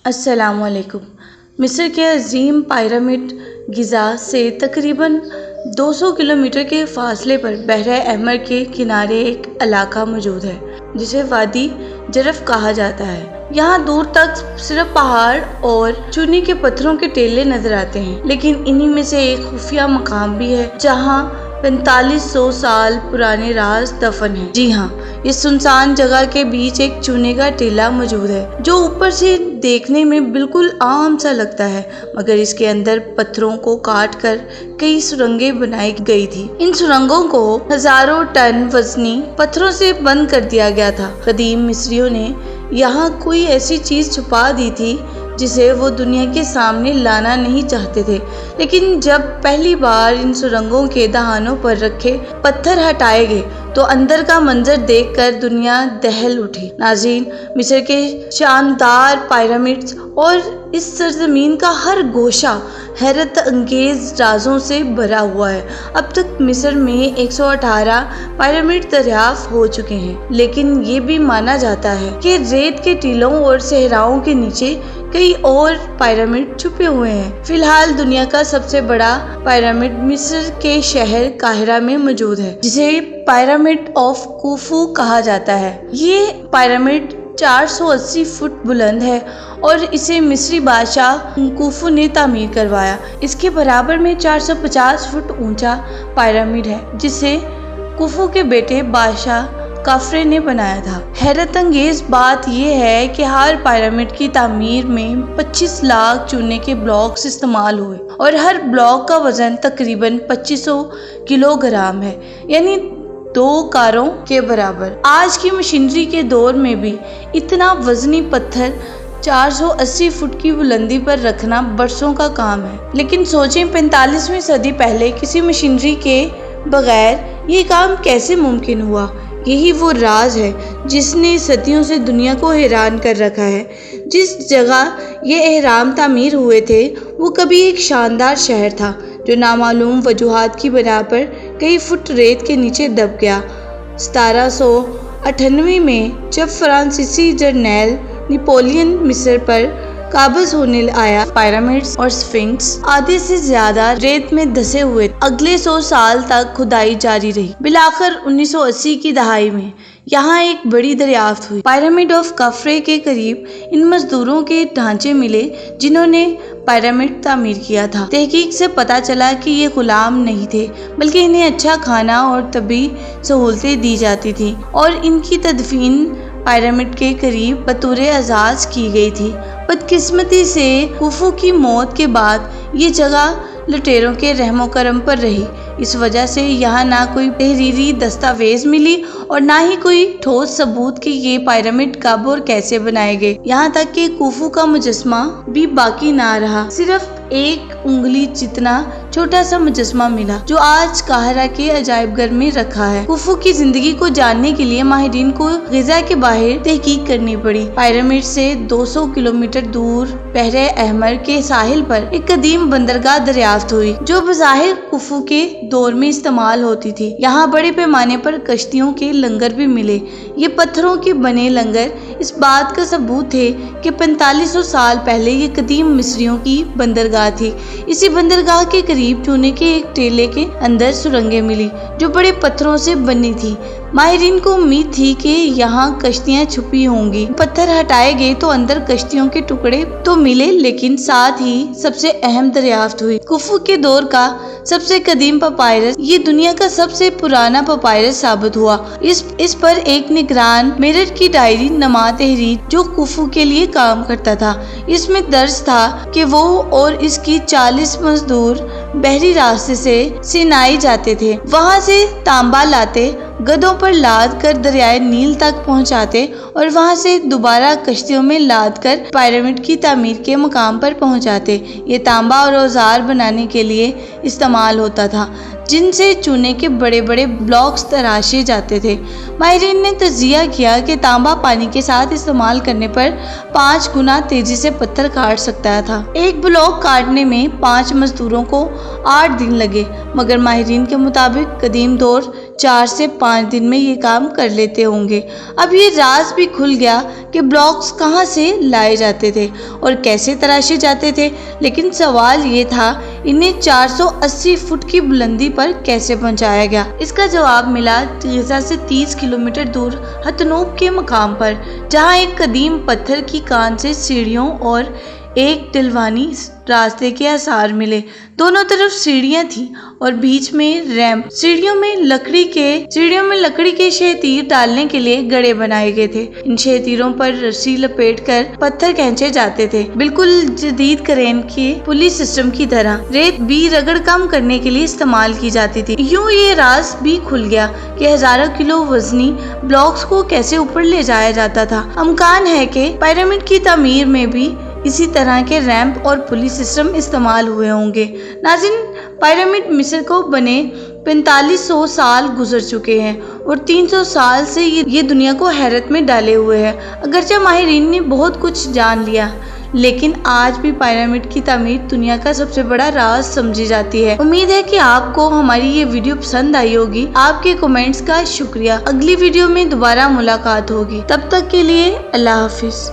السلام علیکم۔ مصر کے عظیم پیرامڈ گیزا سے تقریباً 200 کلومیٹر کے فاصلے پر بحر احمر کے کنارے ایک علاقہ موجود ہے جسے وادی جرف کہا جاتا ہے۔ یہاں دور تک صرف پہاڑ اور چونے کے پتھروں کے ٹیلے نظر آتے ہیں، لیکن انہی میں سے ایک خفیہ مقام بھی ہے جہاں 4500 سال پرانے راز دفن ہیں۔ جی ہاں، اس سنسان جگہ کے بیچ ایک چونے کا ٹیلہ موجود ہے جو اوپر سے دیکھنے میں بالکل عام سا لگتا ہے، مگر اس کے اندر پتھروں کو کاٹ کر کئی سرنگیں بنائی گئی تھی۔ ان سرنگوں کو ہزاروں ٹن وزنی پتھروں سے بند کر دیا گیا تھا۔ قدیم مصریوں نے یہاں کوئی ایسی چیز چھپا دی تھی جسے وہ دنیا کے سامنے لانا نہیں چاہتے تھے، لیکن جب پہلی بار ان سرنگوں کے دہانوں پر رکھے پتھر ہٹائے گئے تو اندر کا منظر دیکھ کر دنیا دہل اٹھی۔ ناظرین، مصر کے شاندار پیرامڈز اور اس سرزمین کا ہر گوشہ حیرت انگیز رازوں سے بھرا ہوا ہے۔ اب تک مصر میں 118 پیرامڈ دریافت ہو چکے ہیں، لیکن یہ بھی مانا جاتا ہے کہ ریت کے ٹیلوں اور صحراؤں کے نیچے کئی اور پیرامڈ چھپے ہوئے ہیں۔ فی الحال دنیا کا سب سے بڑا پیرامڈ مصر کے شہر قاہرہ میں موجود ہے، جسے پیرامڈ آف خوفو کہا جاتا ہے۔ یہ پیرامڈ 480 فٹ بلند ہے اور اسے مصری بادشاہ خوفو نے تعمیر کروایا۔ اس کے برابر میں 450 فٹ اونچا پیرامڈ ہے جسے خوفو کے بیٹے بادشاہ کافرے نے بنایا تھا۔ حیرت انگیز بات یہ ہے کہ ہر پیرامڈ کی تعمیر میں 25 لاکھ چونے کے بلاکس استعمال ہوئے اور ہر بلاک کا وزن تقریباً 2500 کلو گرام ہے، یعنی 2 کاروں کے برابر۔ آج کی مشینری کے دور میں بھی اتنا وزنی پتھر 480 فٹ کی بلندی پر رکھنا برسوں کا کام ہے، لیکن سوچیں 45ویں صدی پہلے کسی مشینری کے بغیر یہ کام کیسے ممکن ہوا؟ یہی وہ راز ہے جس نے صدیوں سے دنیا کو حیران کر رکھا ہے۔ جس جگہ یہ اہرام تعمیر ہوئے تھے وہ کبھی ایک شاندار شہر تھا جو نامعلوم وجوہات کی بنا پر کئی فٹ ریت کے نیچے دب گیا۔ 1798 میں جب فرانسیسی جرنیل نپولین مصر پر قابض ہونے آیا، پیرامڈز اور سفنکس آدھے سے زیادہ ریت میں دھسے ہوئے۔ اگلے 100 سال تک کھدائی جاری رہی۔ بالآخر 1980 کی دہائی میں یہاں ایک بڑی دریافت ہوئی۔ پیرامڈ آف کفرے کے قریب ان مزدوروں کے ڈھانچے ملے جنہوں نے پیرامڈ تعمیر کیا تھا۔ تحقیق سے پتہ چلا کہ یہ غلام نہیں تھے، بلکہ انہیں اچھا کھانا اور طبی سہولتیں دی جاتی تھیں، اور ان کی تدفین پیرامڈ کے قریب بطور اعزاز کی گئی تھی۔ بدقسمتی سے خوفو کی موت کے بعد یہ جگہ لٹیروں کے رحم و کرم پر رہی۔ اس وجہ سے یہاں نہ کوئی تحریری دستاویز ملی اور نہ ہی کوئی ٹھوس ثبوت کہ یہ پیرامڈ کب اور کیسے بنائے گئے۔ یہاں تک کہ خوفو کا مجسمہ بھی باقی نہ رہا، صرف ایک انگلی جتنا چھوٹا سا مجسمہ ملا جو آج قاہرہ کے عجائب گھر میں رکھا ہے۔ خوفو کی زندگی کو جاننے کے لیے ماہرین کو غزہ کے باہر تحقیق کرنی پڑی۔ پیرامڈ سے 200 کلومیٹر دور بحر احمر کے ساحل پر ایک قدیم بندرگاہ دریافت ہوئی جو بظاہر خوفو کے دور میں استعمال ہوتی تھی۔ یہاں بڑے پیمانے پر کشتیوں کے لنگر بھی ملے۔ یہ پتھروں کے بنے لنگر اس بات کا ثبوت تھے کہ 4500 سال پہلے یہ قدیم مصریوں کی بندرگاہ تھی۔ اسی بندرگاہ کے قریب چونے کے ایک ٹیلے کے اندر سرنگیں ملی جو بڑے پتھروں سے بنی تھی۔ ماہرین کو امید تھی کہ یہاں کشتیاں چھپی ہوں گی۔ پتھر ہٹائے گئے تو اندر کشتیوں کے ٹکڑے تو ملے، لیکن ساتھ ہی سب سے اہم دریافت ہوئی۔ خوفو کے دور کا سب سے قدیم پپائرس، یہ دنیا کا سب سے پرانا پپائرس ثابت ہوا۔ اس پر ایک نگران میرر کی ڈائری نما تحریر جو خوفو کے لیے کام کرتا تھا۔ اس میں درج تھا کہ وہ اور اس کی 40 مزدور بحری راستے سے سینائی جاتے تھے، وہاں سے تانبا لاتے، گدھوں پر لاد کر دریائے نیل تک پہنچاتے اور وہاں سے دوبارہ کشتیوں میں لاد کر پیرامڈ کی تعمیر کے مقام پر پہنچاتے۔ یہ تانبا اور اوزار بنانے کے لیے استعمال ہوتا تھا جن سے چونے کے بڑے بڑے بلاکس تراشے جاتے تھے۔ ماہرین نے تجزیہ کیا کہ تانبا پانی کے ساتھ استعمال کرنے پر 5 گنا تیزی سے پتھر کاٹ سکتا تھا۔ ایک بلاک کاٹنے میں 5 مزدوروں کو 8 دن لگے، مگر ماہرین کے مطابق قدیم دور 4 سے 5 دن میں یہ کام کر لیتے ہوں گے۔ اب یہ راز بھی کھل گیا کہ بلاکس کہاں سے لائے جاتے تھے اور کیسے تراشے جاتے تھے، لیکن سوال یہ تھا انہیں 480 فٹ کی بلندی پر کیسے پہنچایا گیا۔ اس کا جواب ملا غزہ سے 30 کلومیٹر دور حتنوب کے مقام پر، جہاں ایک قدیم پتھر کی کان سے سیڑھیوں اور ایک ڈلوانی راستے کے آثار ملے۔ دونوں طرف سیڑھیاں تھیں اور بیچ میں ریمپ۔ سیڑھیوں میں لکڑی کے شہ تیر ڈالنے کے لیے گڑھے بنائے گئے تھے۔ ان شہ تیروں پر رسی لپیٹ کر پتھر کھینچے جاتے تھے، بالکل جدید کرین کے پلی سسٹم کی طرح۔ ریت بھی رگڑ کم کرنے کے لیے استعمال کی جاتی تھی۔ یوں یہ راز بھی کھل گیا کہ ہزاروں کلو وزنی بلاکس کو کیسے اوپر لے جایا جاتا تھا۔ امکان ہے کہ پیرامڈ کی تعمیر میں بھی اسی طرح کے ریمپ اور پلی سسٹم استعمال ہوئے ہوں گے۔ ناظرین، پیرامڈ مصر کو بنے 4500 سال گزر چکے ہیں اور 300 سال سے یہ دنیا کو حیرت میں ڈالے ہوئے ہے۔ اگرچہ ماہرین نے بہت کچھ جان لیا، لیکن آج بھی پیرامڈ کی تعمیر دنیا کا سب سے بڑا راز سمجھی جاتی ہے۔ امید ہے کہ آپ کو ہماری یہ ویڈیو پسند آئی ہوگی۔ آپ کے کمنٹس کا شکریہ۔ اگلی ویڈیو میں دوبارہ ملاقات ہوگی، تب تک کے لیے اللہ حافظ۔